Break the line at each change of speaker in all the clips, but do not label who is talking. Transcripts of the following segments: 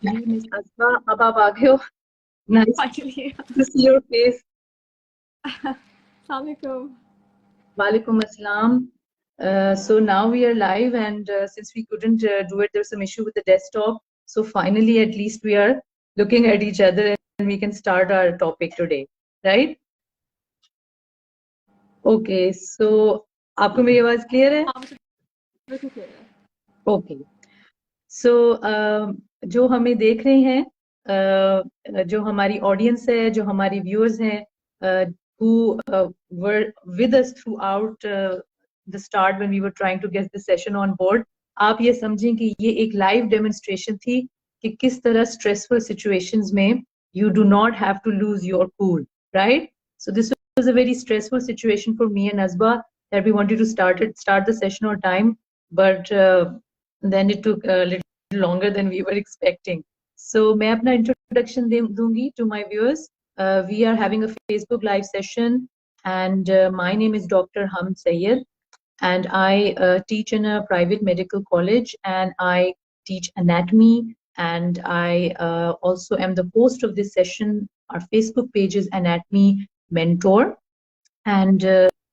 जी miss Asma, अब आप आ गए हो। Nice
Finally.
To see your face.
Assalamualaikum.
वालेकुम अस्सलाम. So now we are live, and since we couldn't do it, there's some issue with the desktop. So finally, at least we are looking at each other, and we can start our topic today, right? Okay. So आपको मेरी आवाज clear है?
हाँ मुझे बिल्कुल clear है.
Okay. सो जो हमें देख रहे हैं, जो हमारी ऑडियंस है, जो हमारी व्यूअर्स हैं, who were with us throughout the start when we were trying to get this session on board, आप ये समझें कि ये एक लाइव डेमोन्स्ट्रेशन थी कि किस तरह स्ट्रेसफुल सिचुएशंस में you do not have to lose your cool, right? So this was a very stressful situation for me and Asba, that we wanted to start the session on time, but then it took a little longer than we were expecting. So मैं अपना introduction दूंगी to my viewers. We are having a Facebook live session, and my name is Dr. Hamd Sayed, and I teach in a private medical college, and I teach anatomy, and I also am the host of this session. Our Facebook page is Anatomy Mentor, and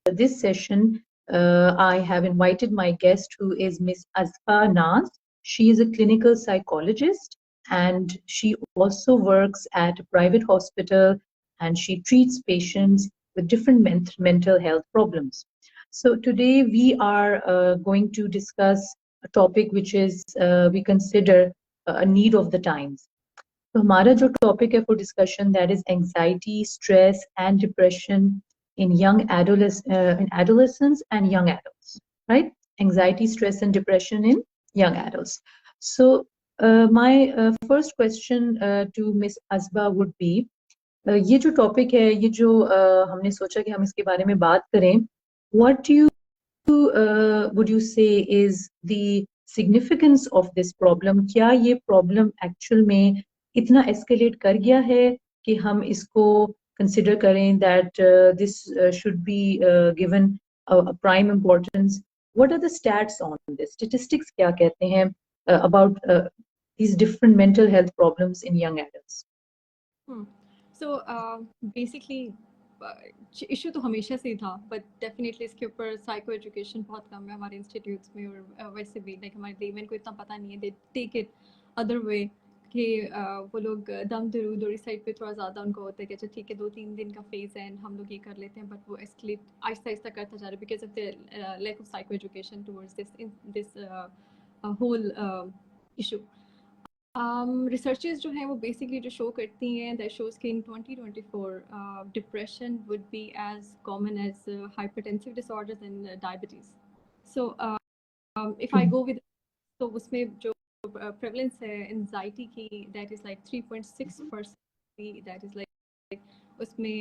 this session, I have invited my guest, who is Miss Azfa Naz. She is a clinical psychologist, and she also works at a private hospital, and she treats patients with different mental health problems. So today we are going to discuss a topic which is we consider a need of the times. तो हमारा जो topic है for discussion, that is anxiety, stress and depression in adolescents and young adults, right? Anxiety, stress, and depression in young adults. So my first question to Miss Asba would be, ये जो topic है, ये जो हमने सोचा कि हम इसके बारे में बात करें, what do you would you say is the significance of this problem? क्या ये problem actual में इतना escalate कर गया है कि हम इसको consider करें that this should be given a prime importance? What are the stats on this? Statistics क्या कहते हैं about these different mental health problems in young adults?
So basically issue तो हमेशा से ही था, बट डेफिनेटली इसके ऊपर साइको एजुकेशन बहुत कम है हमारे इंस्टीट्यूट्स में, और वैसे भी लाइक हमारे लेमन को इतना पता नहीं है. They take it other way कि वो लोग दम दरूद साइड पे थोड़ा ज़्यादा उनको होता है कि अच्छा ठीक है 2-3 दिन का फेज़ है हम लोग ये कर लेते हैं, बट वो एस्केलेट आहिस्ता आहिस्ता करता जा रहा है because of the lack of psycho education towards this whole issue. Researchers जो हैं वो basically जो show करती हैं that shows कि in 2024 depression would be as common as hypertensive disorders and diabetes. So if I go with, तो उसमें जो prevalence है anxiety की, that is like 3.6%, that is like उसमें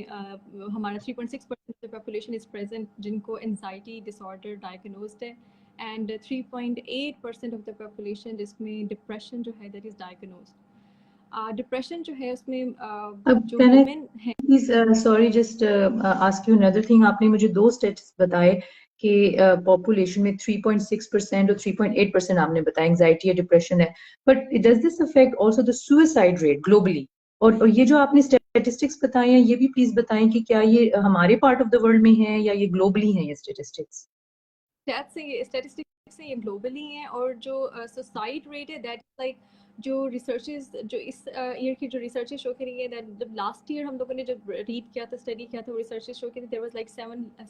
हमारा 3.6% of the population is present जिनको anxiety disorder diagnosed है, and 3.8% of the population जिसमें depression जो है that is diagnosed. Depression जो है उसमें जो women है.
Please, sorry, just ask you another thing. आपने मुझे दो स्टेट्स बताए कि पॉपुलेशन में 3.6% और 3.8% आपने बताया एंजाइटी या डिप्रेशन है, but does this affect also the suicide rate globally? और ये जो आपने स्टैटिस्टिक्स बताए हैं, ये भी प्लीज बताएं कि क्या ये हमारे पार्ट ऑफ द वर्ल्ड में है या ये ग्लोबली है ये स्टैटिस्टिक्स?
स्टैटिस्टिक्स से ये ग्लोबली हैं, और जो सुसाइड रेट है दैट लाइक जो रिसर्चेस जो इस ईयर की जो रिसर्चेस शो करी है, दैट जब लास्ट ईयर हम लोगों ने जब रीड किया था, स्टडी किया था, वो रिसर्चेस शो करी देयर वाज लाइक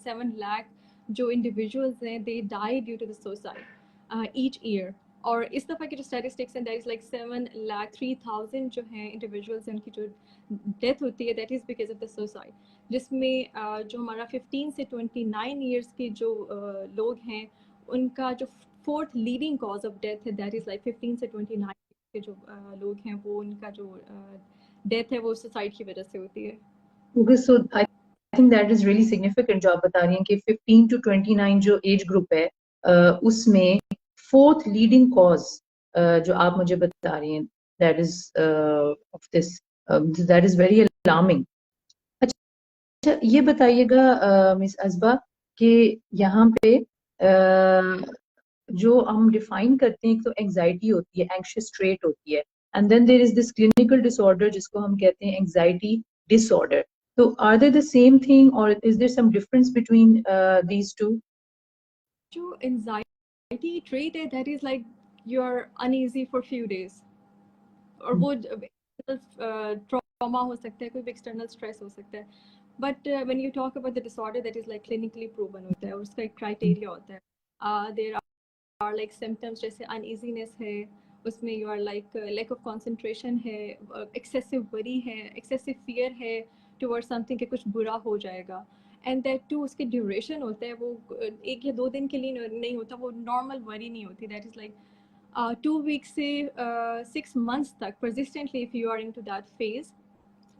7 लाख जो इंडिविजुअल्स हैं they die due to the suicide each year. और इस दफ़ा की जो स्टैटिस्टिक्स हैं दैट इज़ लाइक 7,03,000 जो हैं इंडिविजुअल्स हैं उनकी जो डेथ होती है that is because of the suicide, जिसमें जो हमारा 15 से 29 ईयर्स के जो लोग हैं उनका जो fourth leading cause of death है दैट इज़ लाइक 15 से 29 के जो लोग हैं वो उनका जो डेथ है वो सुसाइड की वजह से होती है.
Okay, so I think that is really significant जो आप बता रही हैं कि 15 to 29 जो एज ग्रुप है, उसमें फोर्थ लीडिंग कॉज जो आप मुझे बता रही हैं, that is of this, that is very alarming. अच्छा, ये बताइएगा मिस असबा कि यहाँ पे जो हम डिफाइन करते हैं, तो एंजाइटी होती है, एंग्शियस ट्रेट होती है, and then there is this clinical disorder जिसको हम कहते हैं anxiety disorder. So are they the same thing, or is there some difference between these two?
जो anxiety trait है, that is like you're uneasy for few days, और वो trauma हो सकता है, कोई भी external stress हो सकता है. But when you talk about the disorder that is like clinically proven होता है और उसका एक criteria होता है, there are like symptoms जैसे uneasiness है, उसमें you are like lack of concentration है, excessive worry है, excessive fear है towards something कि कुछ बुरा हो जाएगा, and that too उसके duration होता है, वो 1 या 2 दिन के लिए नहीं होता, वो normal worry नहीं होती, that is like 2 weeks से 6 months तक persistently if you are into that phase,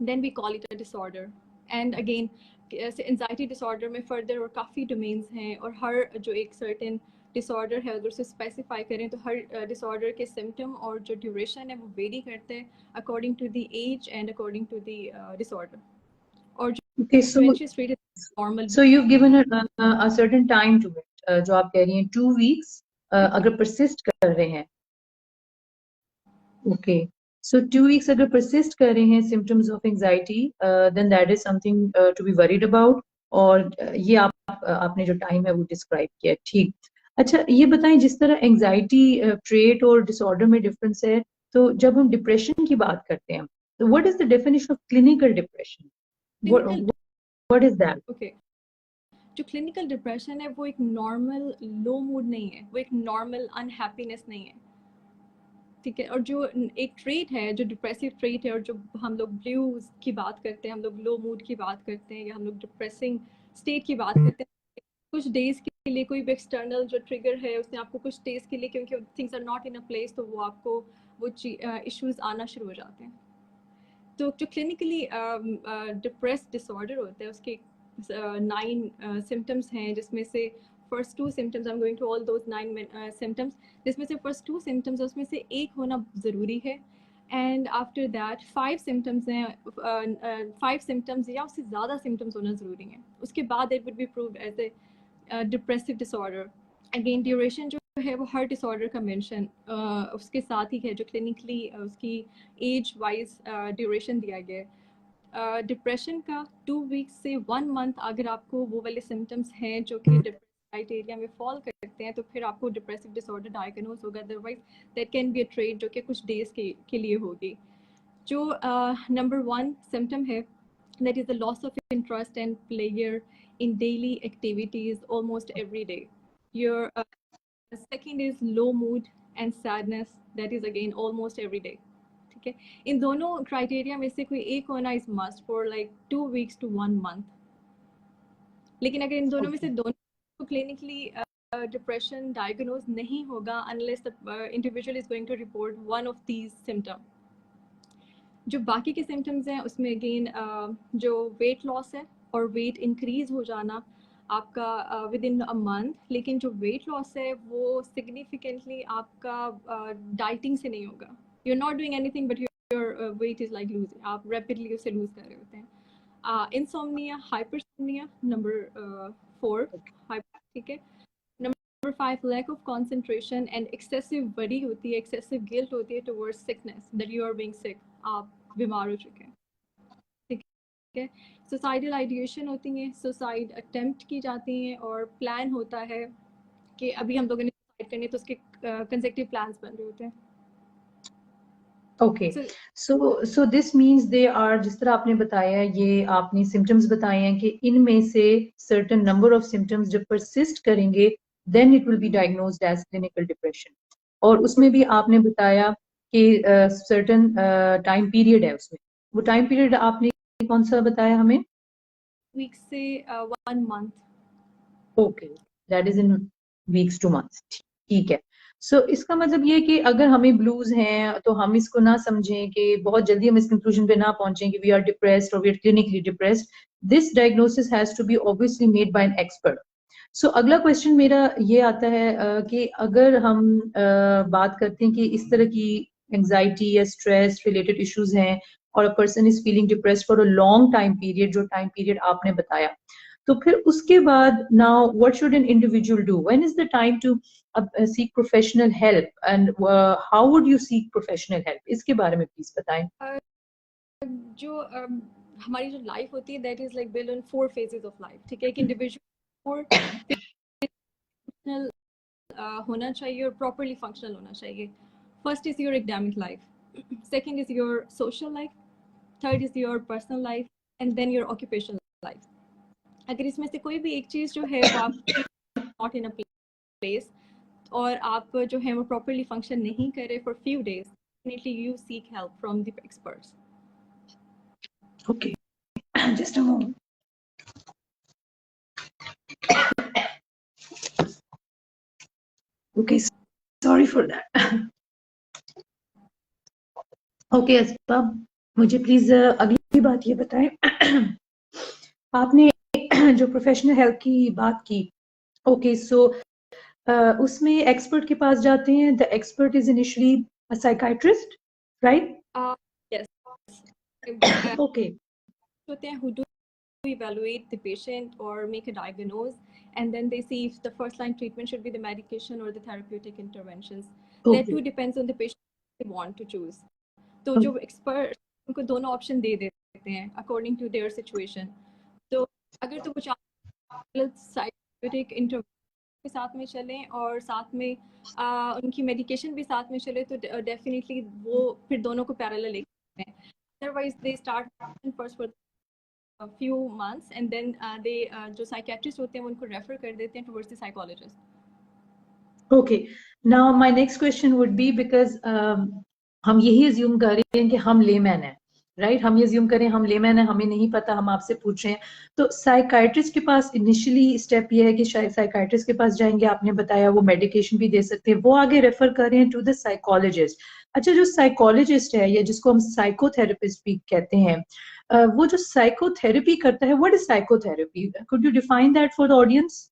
then we call it a disorder. And again anxiety disorder में फर्दर और काफ़ी डोमेन्स हैं, और हर जो एक सर्टेन डिसऑर्डर है अगर उसे स्पेसिफाई करें तो हर डिसऑर्डर के सिम्टम और जो ड्यूरेशन है वो वेरी करते हैं according to the age and according to the disorder. और
okay, so you've given a certain time to it, जो आप कह रही हैं 2 weeks अगर persist कर रहे हैं. Okay. So 2 weeks अगर persist कर रहे हैं symptoms of anxiety, then that is something to be worried about. और ये आपने जो time है वो describe किया, ठीक. अच्छा, ये बताएं, जिस तरह anxiety trait और disorder में difference है, तो जब हम depression की बात करते हैं, तो what is the definition of clinical depression? What is that?
Okay. जो क्लिनिकल डिप्रेशन है वो एक नॉर्मल लो मूड नहीं है, वो एक नॉर्मल अनहैप्पीनेस नहीं है, ठीक है. और जो एक ट्रेट है, जो डिप्रेसिव ट्रेट है, और जो हम लोग ब्लूज की बात करते हैं, हम लोग लो मूड की बात करते हैं, या हम लोग डिप्रेसिंग स्टेट की बात करते हैं, कुछ डेज के लिए कोई भी एक्सटर्नल जो ट्रिगर है उसने आपको कुछ डेज के लिए, क्योंकि things are not in a place, तो वो आपको वो इश्यूज आना शुरू हो जाते हैं. तो जो क्लिनिकली डिप्रेस्ड डिसऑर्डर होता है उसके 9 सिम्टम्स हैं, जिसमें से first 2 symptoms, I am going to all those 9 symptoms, जिसमें से फर्स्ट 2 सिम्टम्स उसमें से एक होना ज़रूरी है, एंड आफ्टर दैट 5 सिम्टम्स हैं, 5 सिम्टम्स या उससे ज़्यादा सिम्टम्स होना ज़रूरी हैं, उसके बाद it would be proved as a depressive disorder. Again duration जो है वो हर डिसऑर्डर का मेंशन उसके साथ ही है, जो क्लिनिकली उसकी एज वाइज ड्यूरेशन दिया गया है. डिप्रेशन का 2 वीक्स से 1 मंथ अगर आपको वो वाले सिम्टम्स हैं जो कि क्राइटेरिया में फॉल करते हैं, तो फिर आपको डिप्रेसिव डिसऑर्डर डायग्नोज होगा, otherwise that can be a trait जो कि कुछ डेज के लिए होगी. जो नंबर 1 सिम्टम है, that is the loss of interest and player in daily activities almost every day. Your second is low mood and sadness, that is again almost every day. ठीक है, इन दोनों क्राइटेरिया में से कोई एक होना is must for like 2 weeks to 1 month. लेकिन अगर इन दोनों में से दोनों क्लिनिकली डिप्रेशन डायग्नोज नहीं होगा unless the individual is going to report one of these symptom. जो बाकी के सिम्टम्स हैं उसमें अगेन जो वेट लॉस है और वेट इंक्रीज हो जाना आपका विद इन अ मंथ, लेकिन जो वेट लॉस है वो सिग्निफिकेंटली आपका डाइटिंग से नहीं होगा. You are not doing anything but your weight is like losing, आप रैपिडली उसे लूज कर रहे होते हैं. इंसोम्निया, हाइपरसोम्निया नंबर 4, ठीक है. Number 5 lack of concentration and excessive worry होती है, एक्सेसिव गिल्ट होती है towards sickness, that you are being sick, आप बीमार हो चुके हैं, ठीक है. सुसाइडल आइडिएशन होती हैं, सुसाइड अटेम्प्ट की जाती हैं, और प्लान होता है कि अभी हम लोगों ने सुसाइड करनी है, तो उसके कंसेक्टिव प्लान्स बन रहे होते हैं.
Okay, so this means they are, जिस तरह आपने बताया, ये आपने symptoms बताए हैं कि इनमें से certain number of symptoms जब persist करेंगे then it will be diagnosed as clinical depression. और उसमें भी आपने बताया कि certain time period है उसमें. वो time period आपने कौन सा बताया हमें?
Weeks से 1 month.
Okay, that is in weeks to months. ठीक है. सो इसका मतलब ये कि अगर हमें ब्लूज हैं तो हम इसको ना समझें कि बहुत जल्दी हम इस कंक्लूजन पे ना पहुंचें कि वी आर डिप्रेस्ड और we are clinically depressed. This diagnosis has to be obviously made by an expert. So अगला क्वेश्चन मेरा ये आता है कि अगर हम बात करते हैं कि इस तरह की एंजाइटी या स्ट्रेस रिलेटेड इश्यूज हैं और a person is feeling depressed for a long time period, जो टाइम पीरियड आपने बताया, तो फिर उसके बाद now what should an individual do? When is the time to seek professional help, and how would you seek professional help? इसके बारे में प्लीज बताएं.
जो हमारी जो लाइफ होती है that is like build on 4 phases of life. ठीक है, एक इंडिविजुअल फंक्शनल होना चाहिए और प्रॉपरली फंक्शनल होना चाहिए. First is your academic life, second is your social life, third is your personal life and then your occupational life. अगर इसमें से कोई भी एक चीज़ जो है वो आप नॉट इन अ प्लेस और आप जो है वो प्रॉपरली फंक्शन नहीं कर रहे for few days, definitely you seek help from the experts.
Okay, just a moment. Okay, sorry for that. Okay, अस्पा, मुझे प्लीज अगली बात ये बताएं. आपने जो प्रोफेशनल हेल्प की बात की, ओके, सो उसमें एक्सपर्ट के पास जाते हैं. The expert is initially a psychiatrist, right?
Yes.
Okay.
Who do evaluate the patient or make a diagnose, and then they see if the first line treatment should be the medication or the therapeutic interventions. That too depends on the patient they want to choose. तो जो expert उनको दोनों option दे देते हैं according to their situation. तो अगर तो कुछ साइकोथेरेप्यूटिक इंटरवेंशन के साथ में चलें और साथ में उनकी मेडिकेशन भी साथ में चले तो डेफिनेटली वो फिर दोनों को पैरेलल लेते हैं. Otherwise they start first for a few months and then they जो साइकियाट्रिस्ट होते हैं उनको रेफर कर देते हैं towards the psychologist.
Okay, now my next question would be, because हम यही अज्यूम कर रहे हैं कि हम लेमैन हैं, राइट? हम ये अज्यूम करें हम लेमैन हैं, हमें नहीं पता, हम आपसे पूछ रहे हैं. तो साइकाइट्रिस्ट के पास इनिशियली स्टेप ये है कि शायद साइकाइट्रिस्ट के पास जाएंगे, आपने बताया वो मेडिकेशन भी दे सकते हैं, वो आगे रेफर कर रहे हैं टू द साइकोलॉजिस्ट. अच्छा, जो साइकोलॉजिस्ट है या जिसको हम साइकोथेरेपिस्ट भी कहते हैं, वो जो साइकोथेरेपी करता है, what is psychotherapy? Could you define that for the audience?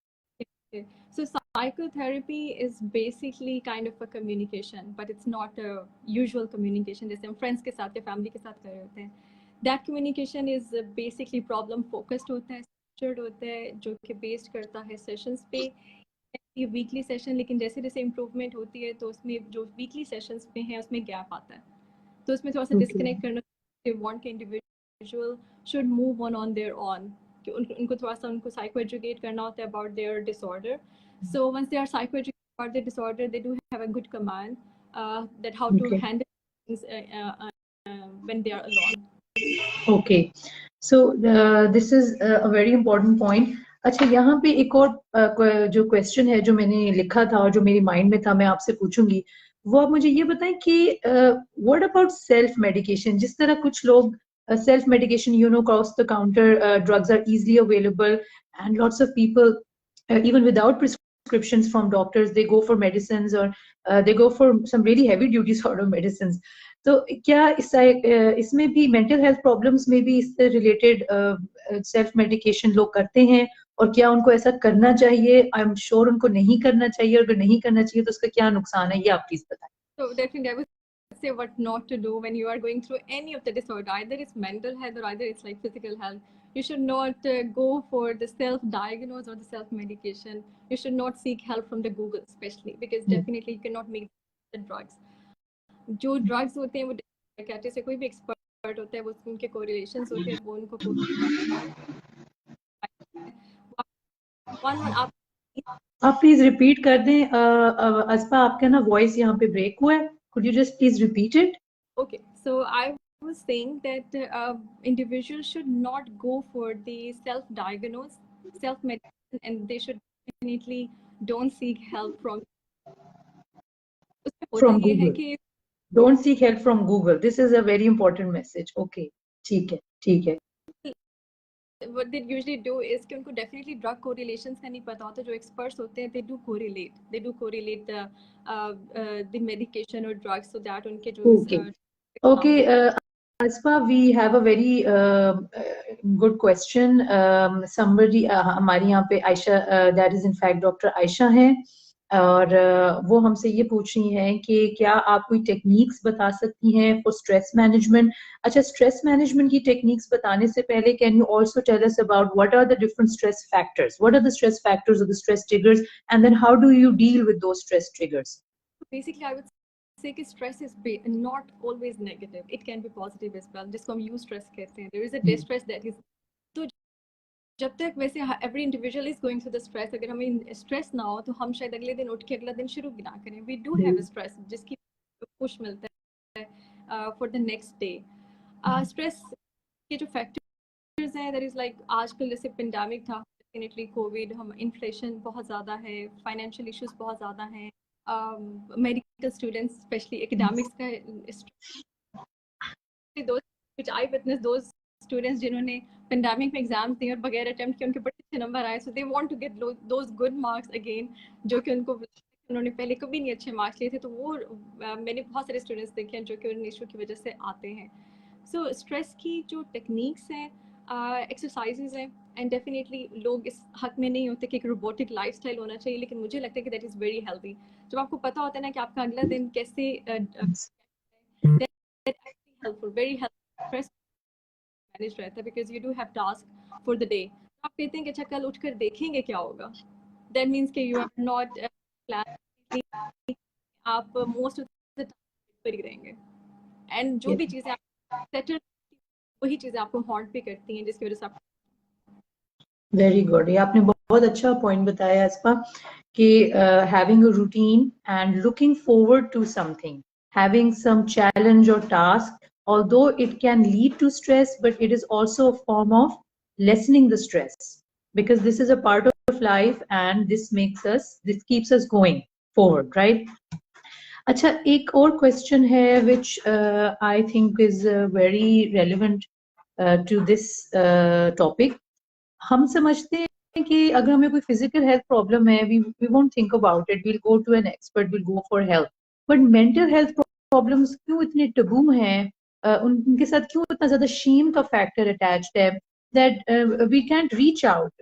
So psychotherapy is basically kind of a communication, but it's not a usual communication जैसे हम friends के साथ या family के साथ कर रहे होते हैं. That communication is basically problem focused होता है, structured होता है, जो कि based करता है sessions पे. ये weekly session, लेकिन जैसे जैसे improvement होती है तो उसमें जो weekly sessions पे हैं उसमें gap आता है. तो उसमें थोड़ा सा disconnect करना. They want के individual should move on their own. कि उनको थोड़ा सा उनको psycho educate करना होता है about their disorder. So once they are psychoeducated about the disorder, they do have a good command that how to handle things when they are alone.
Okay, so this is a very important point. अच्छा, यहाँ पे एक और जो question है जो मैंने लिखा था और जो मेरी माइंड में था, मैं आपसे पूछूंगी, वो आप मुझे ये बताएं कि व्हाट अबाउट सेल्फ मेडिकेशन? जिस तरह कुछ लोग self medication, you know, cross the counter drugs are easily available and lots of people even without prescriptions from doctors, they go for medicines, or they go for some really heavy duty sort of medicines. तो क्या इसमें भी mental health problems में भी इससे related self medication लोग करते हैं, और क्या उनको ऐसा करना चाहिए? आई एम श्योर उनको नहीं करना चाहिए, और अगर नहीं करना चाहिए तो उसका क्या नुकसान है, ये आप प्लीज बताएं.
So definitely I would say what not to do when you are going through any of the disorder. Either it's mental health or either it's like physical health. You should not go for the self-diagnose or the self-medication. You should not seek help from the Google, especially because definitely you cannot make the drugs. जो drugs होते हैं वो psychiatrist से कोई भी expert होता है, वो उनके correlations होते हैं, वो उनको
आप प्लीज रिपीट कर दें. अस्पा, आपका ना वॉइस यहाँ पे ब्रेक हुआ है. Could you just please repeat it?
Okay, so I was saying that individuals should not go for the self-diagnose, self-medicine, and they should definitely don't seek help from
Google. Don't seek help from Google. This is a very important message. Okay, ठीक है, ठीक है.
What they usually do is कि उनको definitely drug correlations का नहीं पता होता. जो experts होते हैं, they do correlate the medication or drugs so that उनके जो
Okay, Aspa, we have a very good question. Somebody हमारे यहाँ पे Ayesha, that is in fact Dr. Aisha है. और वो हमसे ये पूछ रही हैं कि क्या आप कोई टेक्निक्स बता सकती हैं फॉर स्ट्रेस मैनेजमेंट। अच्छा, स्ट्रेस मैनेजमेंट की टेक्निक्स बताने से पहले can you also tell us about what are the different stress factors, what are the stress factors और the stress triggers, and then how do you deal with those stress triggers?
Basically, I would say कि stress is not always negative. It can be positive as well. जिसको हम eustress कहते हैं. There is a distress that is. तो जब तक वैसे every individual is going through the stress, अगर हमें stress ना हो तो हम शायद अगले दिन उठ के अगला दिन शुरू भी ना करें. We do have a stress जिसकी push मिलता है for the next day. Stress के जो factors हैं, that is like आजकल जैसे pandemic था, definitely COVID, हम inflation बहुत ज़्यादा है, financial issues बहुत ज़्यादा हैं. Medical students, especially academics का those which I witnessed, those students जिन्होंने pandemic में exams दिए और बगैर attempt किए उनके बड़े अच्छे number आए, so they want to get those good marks again, जो कि उन्होंने पहले कभी नहीं अच्छे marks लिए थे, तो वो मैंने बहुत सारे students देखे हैं जो कि उन issue की वजह से आते हैं. So stress की जो techniques हैं, exercises हैं, एंड डेफिनेटली लोग इस हक में नहीं होते कि एक रोबोटिक लाइफस्टाइल होना चाहिए, लेकिन मुझे लगता है कि दैट इज़ वेरी हेल्दी. जब आपको पता होता है ना कि आपका अगला दिन कैसे हेल्पफुल, वेरी हेल्पफुल मैनेज रहता है, because you do have task for the day. आप कहते हैं कि अच्छा कल उठकर देखेंगे क्या होगा, दैट मीन्स कि यू आर नॉट प्लान, आप मोस्ट ऑफ द टाइम पर ही रहेंगे, एंड जो भी चीज़ें आप सेटल वही चीज़ें आपको हॉन्ट भी करती हैं, जिसकी वजह से आप.
वेरी गुड, ये आपने बहुत अच्छा पॉइंट बताया अस्पा कि having a routine and looking forward to something, having some challenge or task, although it can lead to stress, but it is also a form of lessening the stress, because this is a part of life and this keeps us going forward, right? अच्छा, एक और question है which I think is very relevant to this topic. हम समझते हैं कि अगर हमें कोई फिजिकल हेल्थ प्रॉब्लम है, we won't think about it, we'll go to an expert, we'll go for help. But mental health problems क्यों इतने टबू हैं, उनके साथ क्यों इतना ज्यादा शेम का फैक्टर अटैच्ड है, that we can't reach out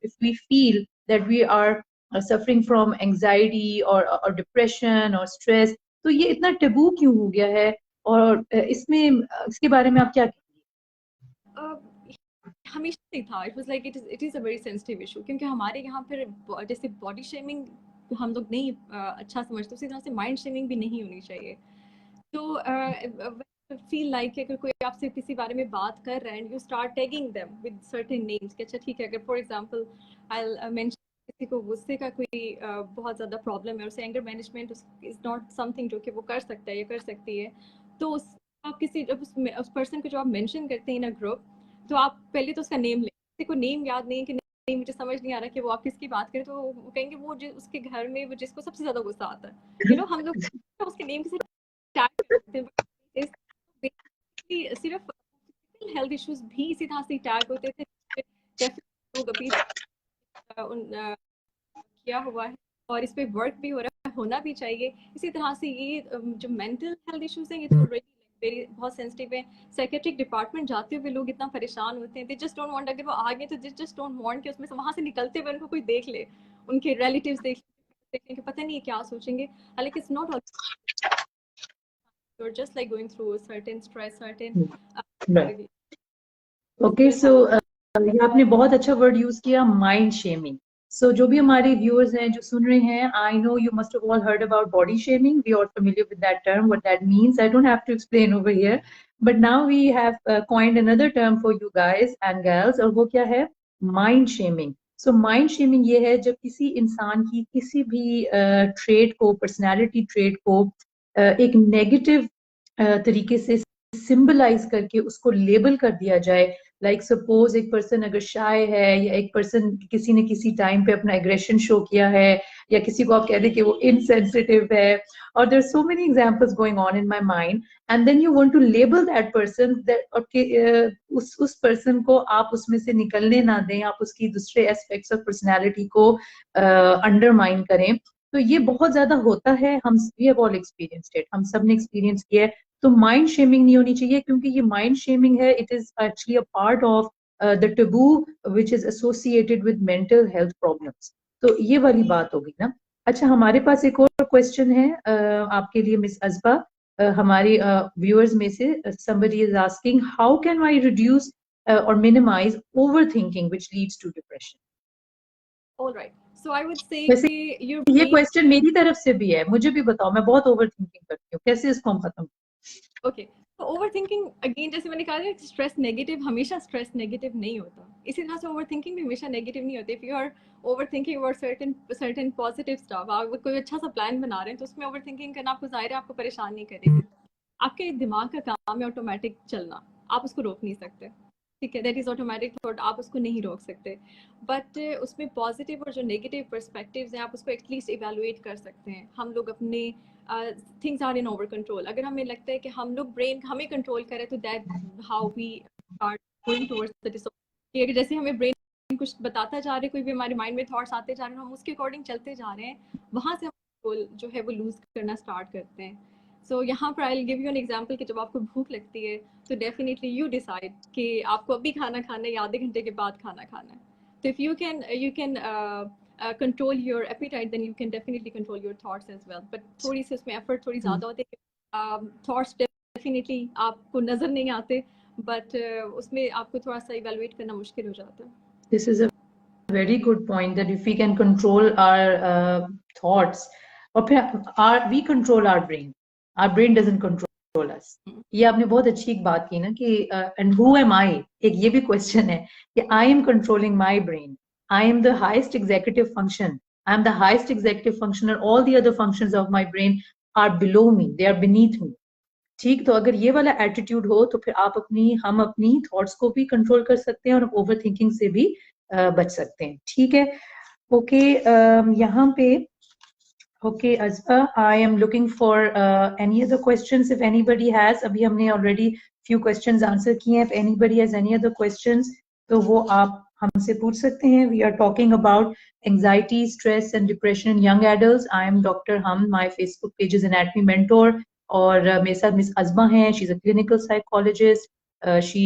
if we feel that we are suffering from anxiety और डिप्रेशन और स्ट्रेस. तो ये इतना टबू क्यों हो गया है, और इसमें इसके बारे में आप क्या कहेंगे?
हमेशा से था. It was like it is a very sensitive issue, क्योंकि हमारे यहाँ पर जैसे बॉडी शेमिंग हम लोग नहीं अच्छा समझते, उसी तरह से माइंड शेमिंग भी नहीं होनी चाहिए. तो फील लाइक अगर कोई आपसे किसी बारे में बात कर रहा है and you start tagging them with certain names कि अच्छा ठीक है, अगर फॉर एग्जांपल आई मेंशन किसी को गुस्से का कोई बहुत ज़्यादा प्रॉब्लम है और उसे anger management is not something जो कि वो कर सकता है या कर सकती है, तो आप किसी जब उस पर्सन को जो आप मेंशन करते हैं इन अ ग्रुप, तो आप पहले तो उसका नेम लें. किसी को नेम याद नहीं कि नहीं मुझे समझ नहीं आ रहा कि वो आप किसकी बात करें, तो वो कहेंगे वो जो उसके घर में वो जिसको सबसे ज़्यादा गुस्सा आता है, हम लोग उसके नेम के साथ टैग करते हैं. सिर्फ हेल्थ इश्यूज भी इसी तरह से टैग होते थे. लोग अभी किया हुआ है और इस पे वर्क भी हो रहा है, होना भी चाहिए. इसी तरह से ये जो मेंटल हेल्थ इश्यूज हैं, ये तो वेरी बहुत सेंसिटिव है. साइकेट्रिक डिपार्टमेंट जाते हुए लोग इतना परेशान होते हैं, दे जस्ट डोंट वांट, अगर वो आ गए तो दे जस्ट डोंट वांट कि उसमें से वहां से निकलते हुए उनको कोई देख ले, उनके रिलेटिव्स देखें कि पता नहीं क्या सोचेंगे. हालांकि it's not you're just like going through a certain stress, certain
okay, so ये आपने बहुत अच्छा वर्ड यूज किया, माइंड शेमिंग. सो जो भी हमारे व्यूअर्स हैं जो सुन रहे हैं, I know you must have all heard about body shaming, we are familiar with that term, what that means. I don't have to explain over here, but now we have coined another term for you guys and girls, और वो क्या है? Mind shaming. So mind shaming ये है जब किसी इंसान की किसी भी ट्रेड को, पर्सनैलिटी ट्रेड को एक नेगेटिव तरीके से सिंबलाइज करके उसको लेबल कर दिया जाए. लाइक सपोज एक पर्सन अगर शाय है, या एक पर्सन किसी ने किसी टाइम पे अपना एग्रेशन शो किया है, या किसी को आप कह दें कि वो इनसेंसिटिव है, और there so many examples going on in my mind, and then you want to label that person, उस पर्सन को आप उसमें से निकलने ना दें, आप उसकी दूसरे एस्पेक्ट्स ऑफ पर्सनैलिटी को अंडरमाइन करें. तो ये बहुत ज्यादा होता है, हम we have all experienced it, हम सब ने एक्सपीरियंस किया है. तो माइंड शेमिंग नहीं होनी चाहिए, क्योंकि ये माइंड शेमिंग है, it is actually a part of the Tabu which is associated with mental health problems. तो ये वाली बात होगी ना. अच्छा, हमारे पास एक और क्वेश्चन है आपके लिए मिस अज़बा। हमारे व्यूअर्स में से somebody is asking how can I reduce or minimize overthinking which leads to depression?
All right. So I would say
वैसे
कि your
ये
brain.
क्वेश्चन मेरी तरफ से भी है, मुझे भी बताओ, मैं बहुत ओवर थिंकिंग करती हूँ, कैसे इसको हम खत्म?
ओके, तो ओवरथिंकिंग अगेन जैसे मैंने कहा स्ट्रेस नेगेटिव, हमेशा स्ट्रेस नेगेटिव नहीं होता, इसी तरह से ओवरथिंकिंग भी हमेशा नेगेटिव नहीं होती। If you are overthinking about certain positive stuff, आप कोई अच्छा सा प्लान बना रहे हैं तो उसमें ओवरथिंकिंग करना आपको जाहिर है आपको परेशान नहीं करेगी। आपके दिमाग का काम है ऑटोमेटिक चलना, आप उसको रोक नहीं सकते, ठीक है, दैट इज ऑटोमेटिक थॉट, आप उसको नहीं रोक सकते। बट उसमें पॉजिटिव और जो नेगेटिव पर्सपेक्टिव्स हैं आप उसको एटलीस्ट इवेलुएट कर सकते हैं। हम लोग अपने things are in over control, अगर हमें लगता है कि हम लोग ब्रेन हमें कंट्रोल करें तो that how we are going towards the disorder. जैसे हमें ब्रेन कुछ बताता जा रहे हैं, कोई भी हमारे माइंड में थॉट्स आते जा रहे हैं, हम उसके अकॉर्डिंग चलते जा रहे हैं, वहाँ से हम कंट्रोल जो है वो लूज करना स्टार्ट करते हैं। सो यहाँ पर I give you an example कि जब आपको भूख लगती है तो डेफिनेटली यू डिसाइड कि आपको अभी खाना खाना है या आधे घंटे के बाद खाना खाना है। तो if you can control your appetite, then you can definitely control your thoughts as well. But थोड़ी सी उसमें effort थोड़ी ज़्यादा होती है। Thoughts definitely आपको नज़र नहीं आते, but उसमें आपको थोड़ा सा evaluate करना मुश्किल हो जाता है।
This is a very good point that if we can control our thoughts, or we control our brain doesn't control us. ये आपने बहुत अच्छी एक बात की ना कि and who am I, एक ये भी क्वेश्चन है कि I am controlling my brain, I am the highest executive function, I am the highest executive function and all the other functions of my brain are below me, they are beneath me. ठीक, तो अगर ये वाला attitude हो तो फिर हम अपनी थॉट्स को भी कंट्रोल कर सकते हैं और ओवर थिंकिंग से भी बच सकते हैं। ठीक है, ओके, यहाँ पे okay Azba, I am looking for any other questions if anybody has. अभी हमने ऑलरेडी फ्यू क्वेश्चंस आंसर किए हैं, if anybody has any other questions तो वो आप हमसे पूछ सकते हैं। We are talking about anxiety, stress and depression in young adults. I am doctor hmm, my Facebook page is anatomy mentor, और मेरे साथ मिस अज़बा हैं, she is a clinical psychologist, she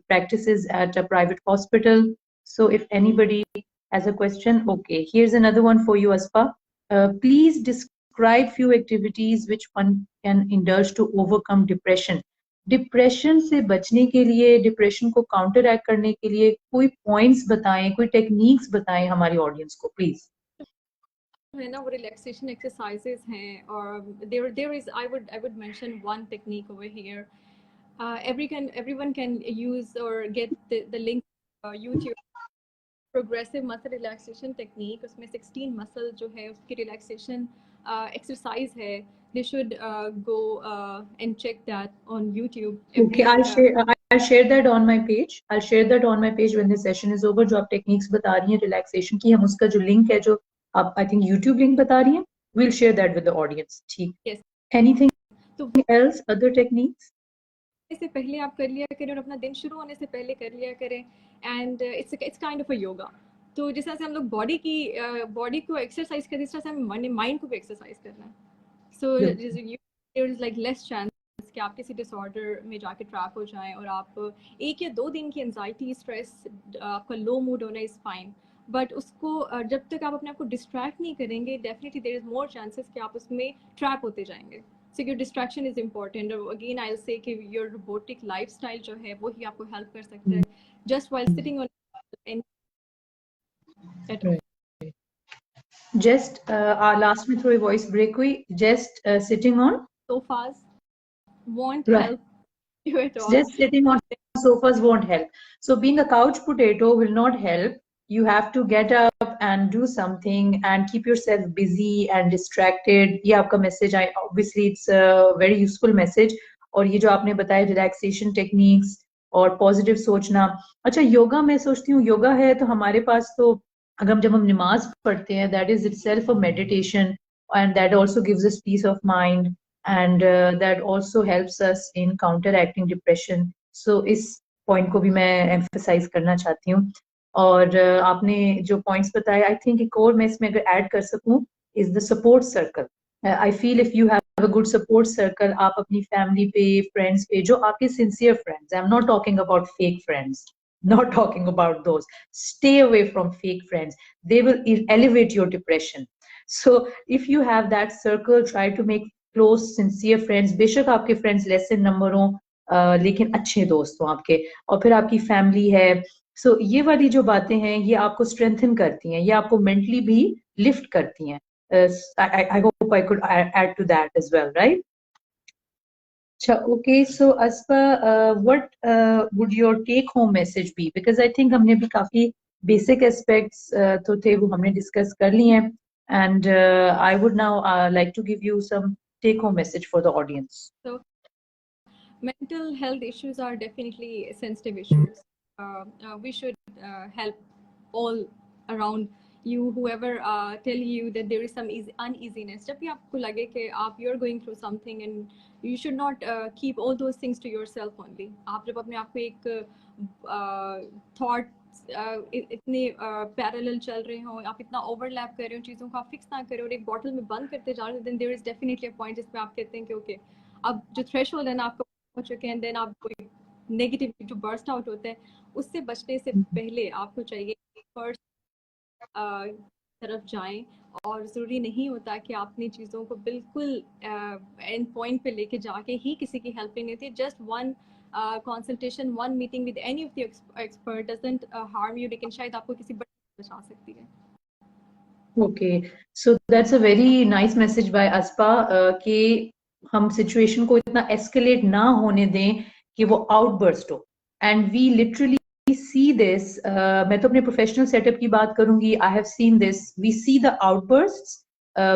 practices at a private hospital. So if anybody has a question, okay, here's another one for you, Aspa. Please describe few activities which one can indulge to overcome depression. Depression से बचने के लिए, depression को counter act करने के लिए कोई points बताएं, कोई टेक्निक्स बताएं हमारी ऑडियंस को प्लीज।
है ना, वो रिलैक्सेशन एक्सरसाइजेस हैं, और there is I would mention one technique over here. everyone can use or get the link YouTube progressive muscle relaxation technique, उसमें 16 मसल जो है उसकी रिलैक्सेशन एक्सरसाइज है। They should go and check that on YouTube.
Okay, I'll share that on my page. I'll share that on my page when the session is over. जो आप techniques बता रही हैं रिलैक्सेशन की, हम उसका जो लिंक है, जो आप आई थिंक यूट्यूब लिंक बता रही हैं, we'll share that with the audience. ठीक,
yes.
Anything
तो
else, other techniques?
इससे पहले आप कर लिया करें और अपना दिन शुरू होने से पहले कर लिया करें, and it's kind of a yoga. तो जिस तरह से हम लोग बॉडी को एक्सरसाइज करते हैं, इस तरह से हमें माइंड को भी एक्सरसाइज करना है। So there is like less chance कि आप किसी डिसऑर्डर में जाके ट्रैप हो जाएं, और आप 1 या 2 दिन की एंजाइटी, स्ट्रेस, आपका लो मूड होना इज़ फाइन, बट उसको जब तक आप अपने आप को डिस्ट्रैक्ट नहीं करेंगे, definitely there is more chances कि आप उसमें ट्रैप होते जाएंगे। So your distraction is important. और again I'll say कि your robotic lifestyle जो है वो ही आपको help कर सकता है, just while sitting on at all.
Just last में थोड़ी voice break हुई, just sitting on
sofas won't
right.
help you at all.
Just sitting on sofas won't help. So being a couch potato will not help. You have to get up and do something and keep yourself busy and distracted. ये आपका message, obviously it's a very useful message. और ये जो आपने बताया relaxation techniques और positive सोचना, अच्छा योगा मैं सोचती हूँ योगा है तो हमारे पास तो अगर जब हम नमाज पढ़ते हैं, that is itself a meditation and that also gives us peace of mind and that also helps us in counteracting depression. So इस पॉइंट को भी मैं emphasize करना चाहती हूँ। और आपने जो पॉइंट्स बताए, आई थिंक एक और मैं इसमें अगर ऐड कर सकूं, is the support circle. I feel if you have a good support circle, आप अपनी फैमिली पे, फ्रेंड्स पे, जो आपके sincere friends, I am not talking about fake friends, not talking about those, stay away from fake friends, they will elevate your depression. So if you have that circle, try to make close sincere friends. बेशक आपके friends less in number हो, लेकिन अच्छे दोस्त हो आपके, और फिर आपकी फैमिली है. सो ये वाली जो बातें हैं ये आपको स्ट्रेंथन करती हैं, ये आपको मेंटली भी लिफ्ट करती हैं. I hope I could add to that as well, right? Okay, so Aspa, what would your take-home message be? Because I think हमने भी काफी basic aspects तो थे वो हमने discuss कर लिए हैं, and I would now like to give you some take-home message for the audience.
So, mental health issues are definitely sensitive issues. We should help all around you, whoever tell you that there is some uneasiness. जब भी आपको लगे कि आप you're going through something, and you should not keep all those things to yourself only. आप जब अपने आप को एक thought इतने पैरेलल चल रहे हो, आप इतना ओवरलैप कर रहे हो, चीज़ों को आप फिक्स ना करो और एक बॉटल में बंद करते जा रहे हो, then there is definitely a point जिसमें आप कहते हैं कि ओके, अब जो थ्रेशोल्ड है ना आपको हो चुके हैं, देन आप कोई नेगेटिव जो बर्स्ट आउट होता है उससे बचने से पहले आपको चाहिए फर्स्ट तरफ जाएं. और ज़रूरी नहीं होता कि आपने चीज़ों को बिल्कुल एंड पॉइंट पे लेके जाके ही किसी की हेल्प लेनी होती है. Just one consultation, one meeting with any of the expert doesn't harm you, लेकिन शायद आपको किसी बड़ी बचा सकती है.
Okay, so that's a very nice message by Aspa कि हम सिचुएशन को इतना एस्केलेट ना होने दें कि वो आउटबर्स्ट हो. And we literally see this, मैं तो अपने प्रोफेशनल सेटअप की बात करूंगी. I have seen this. We see the outbursts,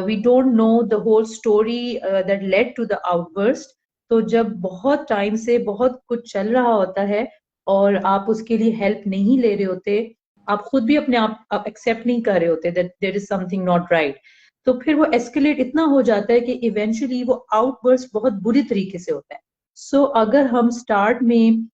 we don't know the whole story that led to the outburst. तो जब बहुत टाइम से बहुत कुछ चल रहा होता है और आप उसके लिए हेल्प नहीं ले रहे होते, आप खुद भी अपने आप एक्सेप्ट नहीं कर रहे होते that there is something not right, तो फिर वो एस्केलेट इतना हो जाता है कि इवेंचुअली वो आउटबर्स्ट बहुत बुरी तरीके से होता है. सो अगर हम स्टार्ट में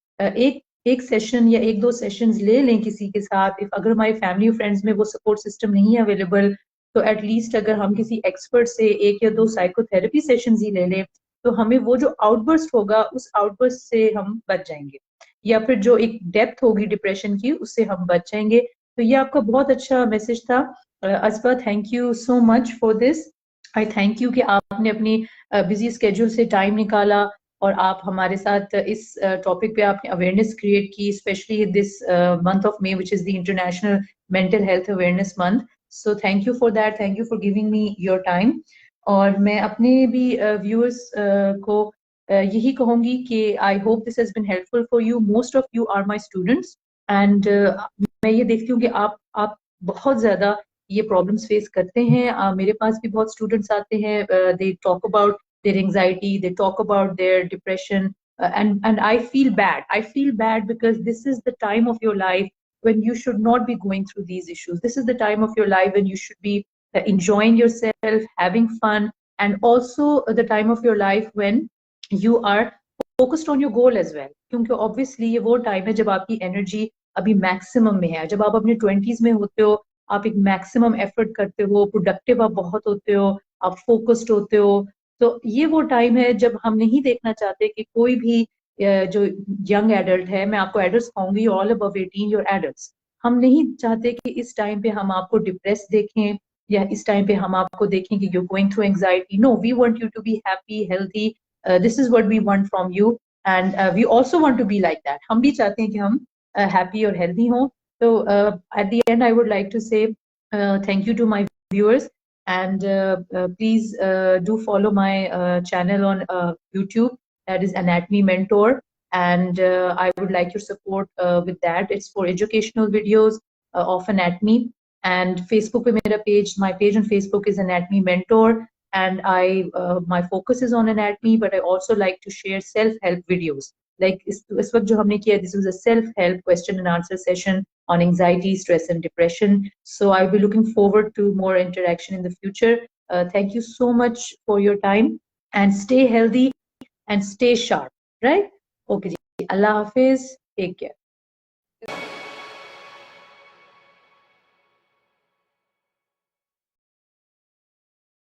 एक सेशन या एक दो सेशंस ले लें किसी के साथ, इफ अगर हमारी फैमिली और फ्रेंड्स में वो सपोर्ट सिस्टम नहीं है अवेलेबल, तो एटलीस्ट अगर हम किसी एक्सपर्ट से एक या दो साइकोथेरेपी सेशंस ही ले लें, तो हमें वो जो आउटबर्स्ट होगा उस आउटबर्स्ट से हम बच जाएंगे, या फिर जो एक डेप्थ होगी डिप्रेशन की उससे हम बच जाएंगे. तो ये आपका बहुत अच्छा मैसेज था अस्पा. Thank you so much for this. I thank you कि आपने अपनी बिजी स्केड्यूल से टाइम निकाला और आप हमारे साथ इस टॉपिक पे आपने अवेयरनेस क्रिएट की, specially this month of May which is the international mental health awareness month. So thank you for that, thank you for giving me your time. और मैं अपने भी व्यूअर्स को यही कहूंगी कि I hope this has been helpful for you. Most of you are my students, and मैं ये देखती हूँ कि आप बहुत ज्यादा ये प्रॉब्लम्स फेस करते हैं. मेरे पास भी बहुत स्टूडेंट्स आते हैं, they talk about their anxiety, they talk about their depression, and I feel bad because this is the time of your life when you should not be going through these issues. This is the time of your life when you should be enjoying yourself, having fun, and also the time of your life when you are focused on your goal as well. क्योंकि obviously ये वो time है जब आपकी energy अभी maximum में है. जब आप अपने 20s में होते हो, आप एक maximum effort करते हो, productive आप बहुत होते हो, आप focused होते हो. तो ये वो टाइम है जब हम नहीं देखना चाहते कि कोई भी जो यंग एडल्ट है, मैं आपको एडल्ट्स कहूंगी, ऑल अबव 18 योर एडल्ट्स, हम नहीं चाहते कि इस टाइम पे हम आपको डिप्रेस देखें या इस टाइम पे हम आपको देखें कि you going through anxiety. No, we want you to be happy, healthy. This is what we want from you, and we also want to be like that. हम भी चाहते हैं कि हम हैप्पी और हेल्थी हों. तो at the end I would like to say thank you to my viewers. And please do follow my channel on YouTube, that is Anatomy Mentor, and I would like your support with that. It's for educational videos of anatomy. And Facebook pe mera page, my page on Facebook is Anatomy Mentor, and my focus is on anatomy, but I also like to share self-help videos. Like is वक्त जो हमने किया, this was a self-help question and answer session on anxiety, stress, and depression. So I'll be looking forward to more interaction in the future. Thank you so much for your time, and stay healthy and stay sharp. Right? Okay. Allah Hafiz. Take care.